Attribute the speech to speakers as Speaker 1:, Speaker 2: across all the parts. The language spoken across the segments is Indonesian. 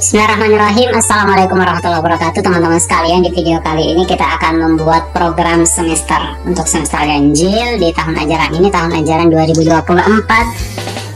Speaker 1: Bismillahirrahmanirrahim. Assalamualaikum warahmatullahi wabarakatuh teman-teman sekalian. Di video kali ini kita akan membuat program semester untuk semester ganjil di tahun ajaran ini, tahun ajaran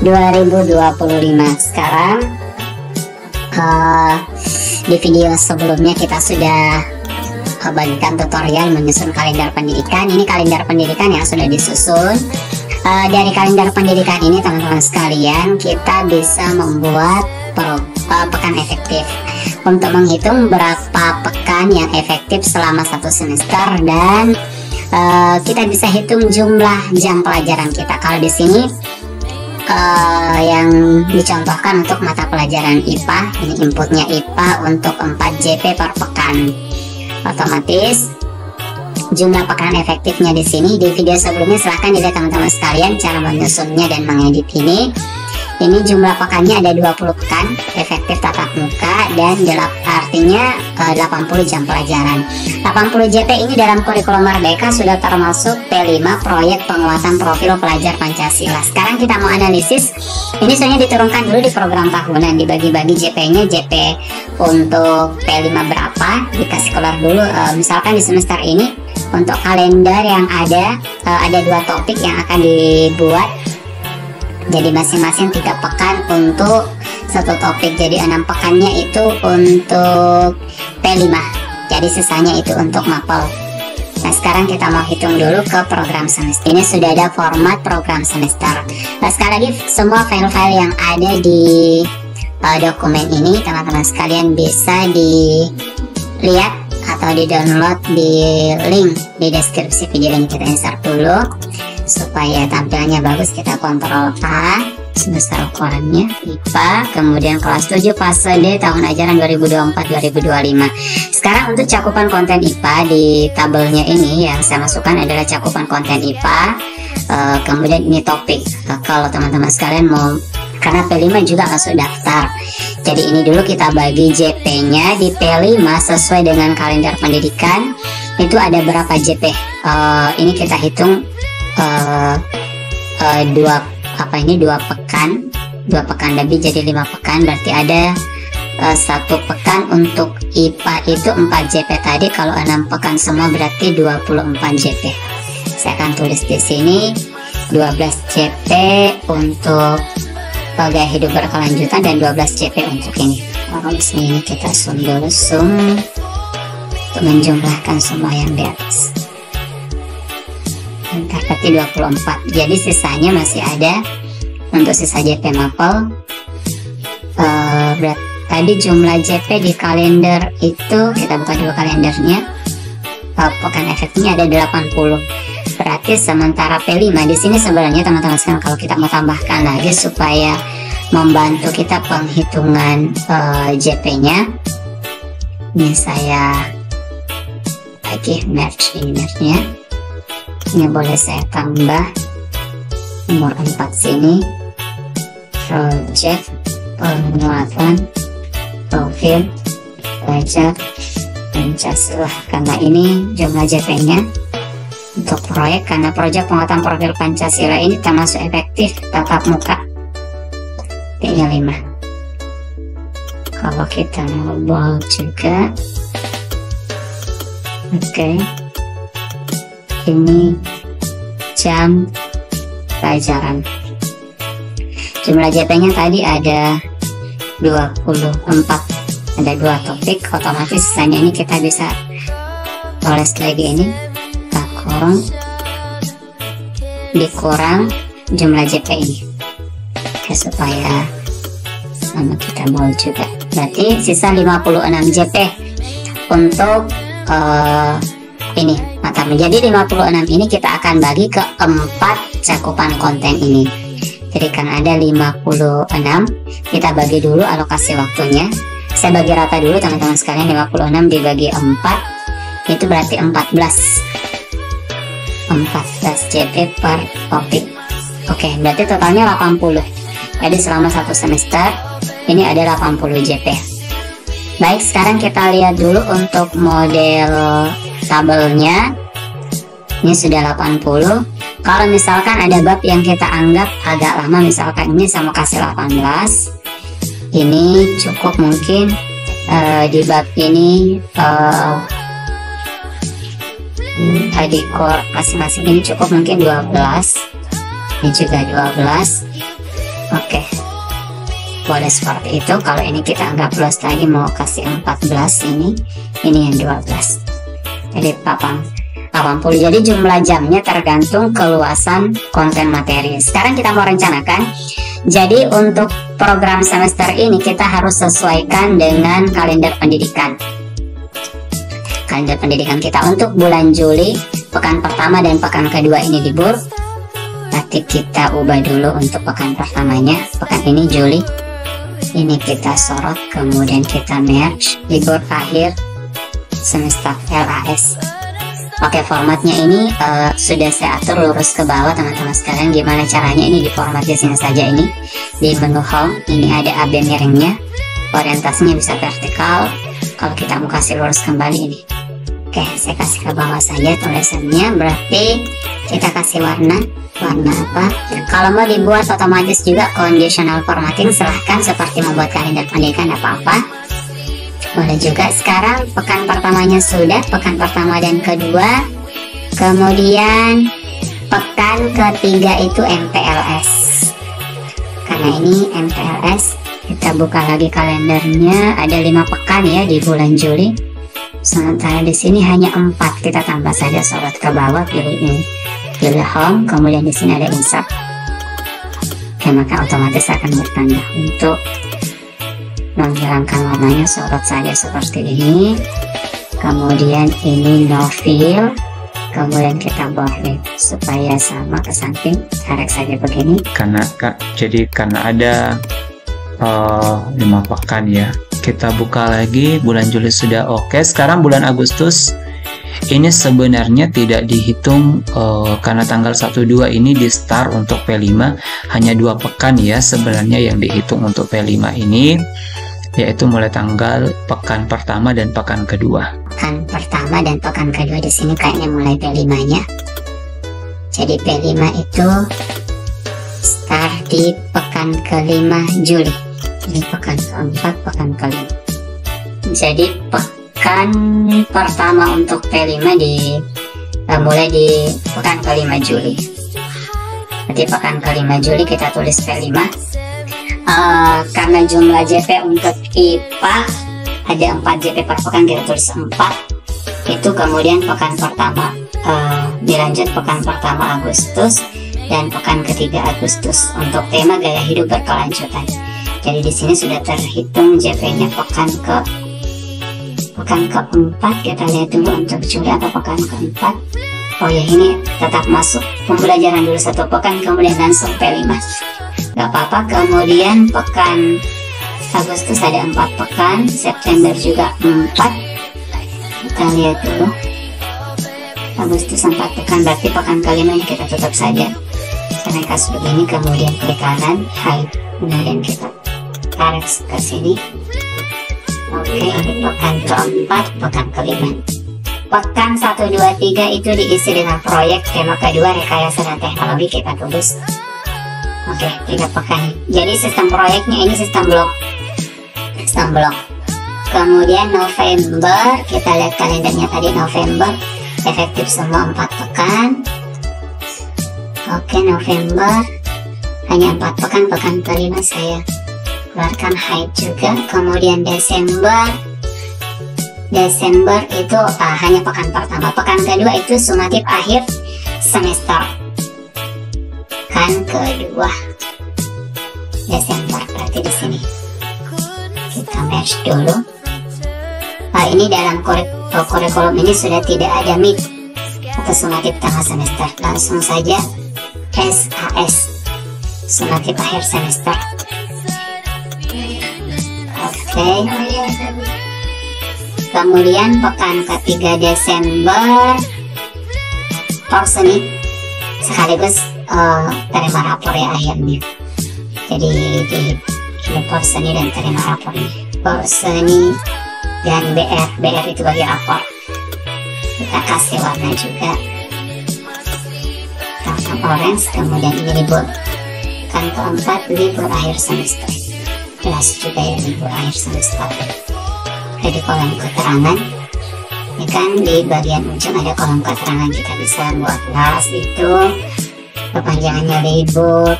Speaker 1: 2024-2025. Sekarang di video sebelumnya kita sudah bagikan tutorial menyusun kalender pendidikan. Ini kalender pendidikan yang sudah disusun. Dari kalender pendidikan ini teman-teman sekalian, kita bisa membuat pekan efektif untuk menghitung berapa pekan yang efektif selama satu semester, dan kita bisa hitung jumlah jam pelajaran kita. Kalau di sini yang dicontohkan untuk mata pelajaran IPA, ini inputnya IPA untuk 4 JP per pekan. Otomatis jumlah pekan efektifnya di sini. Di video sebelumnya silahkan dilihat teman-teman sekalian cara menyusunnya dan mengedit ini. Ini jumlah pekannya ada 20 pekan efektif tatap muka, dan artinya 80 jam pelajaran. 80 JP ini dalam kurikulum Merdeka sudah termasuk P5 proyek penguatan profil pelajar Pancasila. Sekarang kita mau analisis. Ini sebenarnya diturunkan dulu di program tahunan, dibagi-bagi JP-nya. JP untuk P5 berapa, dikasih keluar dulu. Misalkan di semester ini untuk kalender yang ada 2 topik yang akan dibuat. Jadi masing-masing 3 pekan untuk satu topik. Jadi 6 pekannya itu untuk P5. Jadi sisanya itu untuk mapel. Nah, sekarang kita mau hitung dulu ke program semester. Ini sudah ada format program semester. Nah, sekali lagi semua file-file yang ada di dokumen ini teman-teman sekalian bisa dilihat atau di-download di link di deskripsi video ini. Kita insert dulu supaya tampilannya bagus. Kita kontrol A, sebesar ukurannya IPA, kemudian kelas 7 fase D tahun ajaran 2024-2025. Sekarang untuk cakupan konten IPA di tabelnya ini yang saya masukkan adalah cakupan konten IPA. Kemudian ini topik. Kalau teman-teman sekalian mau, karena P5 juga masuk daftar, jadi ini dulu kita bagi JP-nya di P5 sesuai dengan kalender pendidikan. Itu ada berapa JP? Ini kita hitung 2 pekan lebih, jadi 5 pekan. Berarti ada 1 pekan untuk IPA itu 4 JP tadi. Kalau 6 pekan semua berarti 24 JP. Saya akan tulis di sini 12 JP untuk gaya hidup berkelanjutan dan 12 JP untuk ini. Di sini kita zoom dulu, untuk menjumlahkan semua yang di atas. Berarti 24. Jadi sisanya masih ada untuk sisa JP mapel. Tadi jumlah JP di kalender itu, kita buka dulu kalendernya. Pekan efektifnya ada 80. Berarti sementara P5 di sini sebenarnya teman-teman sekalian, kalau kita mau tambahkan lagi supaya membantu kita penghitungan JP-nya, ini saya lagi merge ininya. Ini boleh saya tambah nomor 4 sini, project penguatan profil pelajar Pancasila, karena ini jumlah JP-nya untuk proyek. Karena proyek penguatan profil Pancasila ini termasuk efektif tatap muka P5. Kalau kita mau bold juga, oke. Ini jam pelajaran. Jumlah JP-nya tadi ada 24, ada 2 topik. Otomatis sisanya ini kita bisa tulis lagi, ini kita dikurang jumlah JP ini. Oke, supaya sama kita bold juga. Berarti sisa 56 JP untuk ini mata. Jadi 56 ini kita akan bagi ke 4 cakupan konten ini. Jadi karena ada 56, kita bagi dulu alokasi waktunya. Saya bagi rata dulu teman-teman sekalian. 56 dibagi 4 itu berarti 14 JP per topik. Oke, berarti totalnya 80. Jadi selama satu semester ini ada 80 JP. Baik, sekarang kita lihat dulu untuk model tabelnya. Ini sudah 80. Kalau misalkan ada bab yang kita anggap agak lama, misalkan ini saya mau kasih 18, ini cukup mungkin di bab ini tadi core masing-masing ini cukup mungkin 12, ini juga 12. Oke, boleh seperti itu. Kalau ini kita anggap plus lagi, mau kasih 14, ini yang 12, jadi 80. Jadi jumlah jamnya tergantung keluasan konten materi. Sekarang kita mau rencanakan. Jadi untuk program semester ini kita harus sesuaikan dengan kalender pendidikan. Kalender pendidikan kita untuk bulan Juli, pekan pertama dan pekan kedua ini libur. Nanti kita ubah dulu untuk pekan pertamanya. Pekan ini Juli, ini kita sorot, kemudian kita merge libur akhir semester LAS. Oke, formatnya ini sudah saya atur lurus ke bawah teman-teman sekalian. Gimana caranya? Ini di format di sini saja, ini di menu home ini ada AB miringnya, orientasinya bisa vertikal. Kalau kita mau kasih lurus kembali ini, oke, saya kasih ke bawah saja tulisannya. Berarti kita kasih warna apa. Kalau mau dibuat otomatis juga conditional formatting, silahkan, seperti membuat kalender pendidikan apa-apa boleh juga. Sekarang pekan pertamanya sudah, pekan pertama dan kedua. Kemudian pekan ketiga itu MPLS. Karena ini MPLS, kita buka lagi kalendernya, ada 5 pekan ya di bulan Juli. Sementara di sini hanya 4, kita tambah saja, sorot ke bawah, pilih ini, pilih home, kemudian di sini ada insert. Oke, maka otomatis akan bertambah. Untuk menghilangkan warnanya, sorot saja seperti ini. Kemudian ini no fill, kemudian kita border supaya sama ke samping, tarik saja begini. Karena ada 5 pekan ya. Kita buka lagi, bulan Juli sudah oke. Sekarang bulan Agustus ini sebenarnya tidak dihitung karena tanggal 1-2 ini di start untuk P5, hanya 2 pekan ya sebenarnya yang dihitung untuk P5 ini, yaitu mulai tanggal pekan pertama dan pekan kedua. Pekan pertama dan pekan kedua di sini kayaknya mulai P5-nya. Jadi P5 itu start di pekan ke-5 Juli. Ini pekan keempat, pekan ke-5. Jadi pekan pertama untuk P5 mulai di pekan ke-5 Juli. Jadi pekan ke-5 Juli kita tulis P5. Karena jumlah JP untuk IPA ada 4 JP per pekan, kita tulis 4. Itu kemudian pekan pertama dilanjut pekan pertama Agustus dan pekan ketiga Agustus untuk tema gaya hidup berkelanjutan. Jadi di sini sudah terhitung JP-nya pekan keempat. Kita lihat dulu untuk Juli apa pekan keempat. Oh ya, ini tetap masuk pembelajaran dulu 1 pekan, kemudian langsung P5. Gak apa-apa. Kemudian pekan Agustus ada 4 pekan, September juga 4. Kita lihat dulu, Agustus 4 pekan, berarti pekan ke-5 ini kita tutup saja. Karena kasus begini, kemudian klik kanan, hide, kemudian kita tarik ke sini. Oke, ini pekan keempat, pekan ke-5. Pekan 1, 2, 3 itu diisi dengan proyek tema kedua rekayasa dan teknologi, kita tulis. Oke, 3 pekan. Jadi sistem proyeknya ini sistem blok. Kemudian November, kita lihat kalendernya tadi, November efektif semua 4 pekan. Oke, November hanya 4 pekan, pekan ke-5 saya keluarkan hide juga. Kemudian Desember itu hanya pekan pertama, pekan kedua itu sumatif akhir semester. Pekan kedua Desember, berarti di sini kita match dulu. Ini dalam kurikulum ini sudah tidak ada mid atau sumatif tengah semester, langsung saja SAS, sumatif akhir semester. Oke. Kemudian pekan ketiga Desember porseni sekaligus terima rapor ya akhirnya. Jadi di porseni dan terima rapornya, porseni dan BR itu bagi rapor. Kita kasih warna juga warna orange. Kemudian ini libur, pekan keempat libur akhir semester. kelas juga ya libur akhir semester. Di kolom keterangan ini kan di bagian ujung ada kolom keterangan, kita bisa buat kelas itu kepanjangannya libur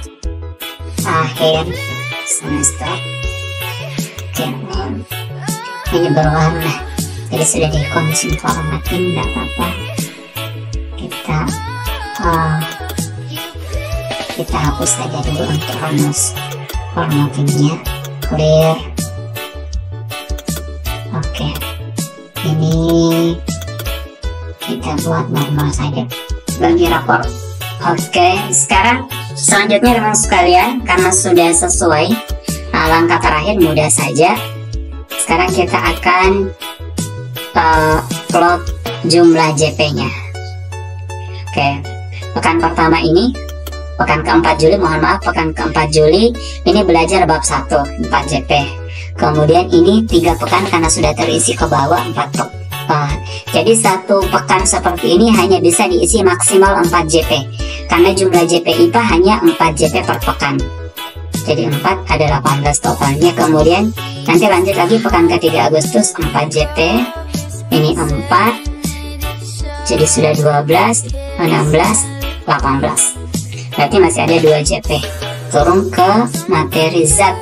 Speaker 1: akhir semester. Oke, ini berwarna jadi sudah dikonsum formatting, tidak apa-apa, kita hapus saja dulu untuk rumus formattingnya. Clear. Oke, ini kita buat normal saja bagi rapor. Oke, sekarang selanjutnya teman sekalian, karena sudah sesuai, langkah terakhir mudah saja. Sekarang kita akan plot jumlah JP-nya. Oke, pekan pertama ini, pekan keempat Juli, mohon maaf, pekan keempat Juli ini belajar bab 1, 4 JP. Kemudian ini 3 pekan karena sudah terisi ke bawah 4 pekan. Jadi satu pekan seperti ini hanya bisa diisi maksimal 4 JP karena jumlah JP IPA hanya 4 JP per pekan. Jadi 4 ada 18 totalnya. Kemudian nanti lanjut lagi pekan ke-3 Agustus 4 JP. Ini 4, jadi sudah 12, 16, 18. Berarti masih ada 2 JP. Turun ke materi zat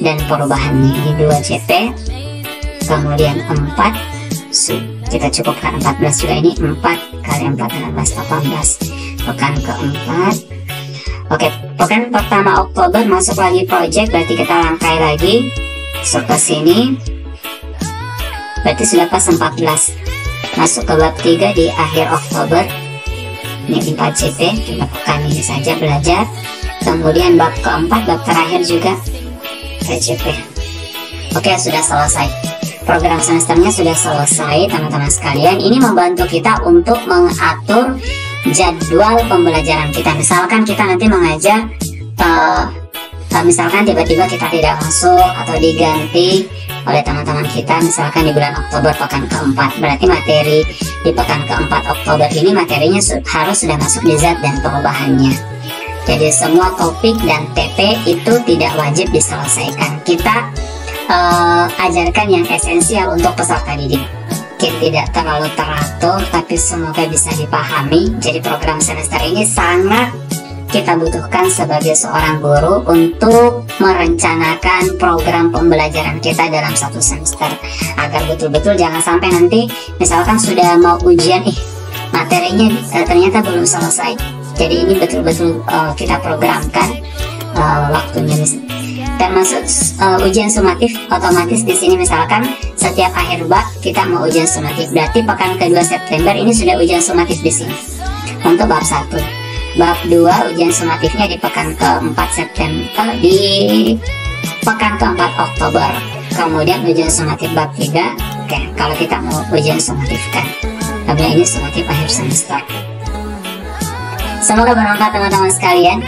Speaker 1: dan perubahannya, ini 2 JP. Kemudian 4, kita cukupkan 14 juga, ini 4 kali 4 16, 18. Pekan keempat. Oke, pekan pertama Oktober masuk lagi project, berarti kita langkai lagi masuk ke sini, berarti sudah pas 14. Masuk ke bab 3 di akhir Oktober, ini 4 JP, kita pekan ini saja belajar. Kemudian bab keempat, bab terakhir juga 4 JP. Oke, sudah selesai. Program semesternya sudah selesai teman-teman sekalian. Ini membantu kita untuk mengatur jadwal pembelajaran kita. Misalkan kita nanti mengajar, misalkan tiba-tiba kita tidak masuk atau diganti oleh teman-teman kita, misalkan di bulan Oktober pekan keempat, berarti materi di pekan keempat Oktober ini materinya harus sudah masuk di zat dan perubahannya. Jadi semua topik dan TP itu tidak wajib diselesaikan. Kita ajarkan yang esensial untuk peserta didik. Mungkin tidak terlalu teratur, tapi semoga bisa dipahami. Jadi program semester ini sangat kita butuhkan sebagai seorang guru untuk merencanakan program pembelajaran kita dalam satu semester, agar betul-betul jangan sampai nanti misalkan sudah mau ujian, materinya ternyata belum selesai. Jadi ini betul-betul kita programkan waktunya. Termasuk ujian sumatif otomatis di sini, misalkan setiap akhir bab kita mau ujian sumatif, berarti pekan ke-2 September ini sudah ujian sumatif di sini untuk bab 1. Bab 2 ujian sumatifnya di pekan ke-4 September, di pekan ke-4 Oktober. Kemudian ujian sumatif bab 3. Oke, kalau kita mau ujian sumatifkan, tapi ini sumatif akhir semester. Semoga bermanfaat teman-teman sekalian.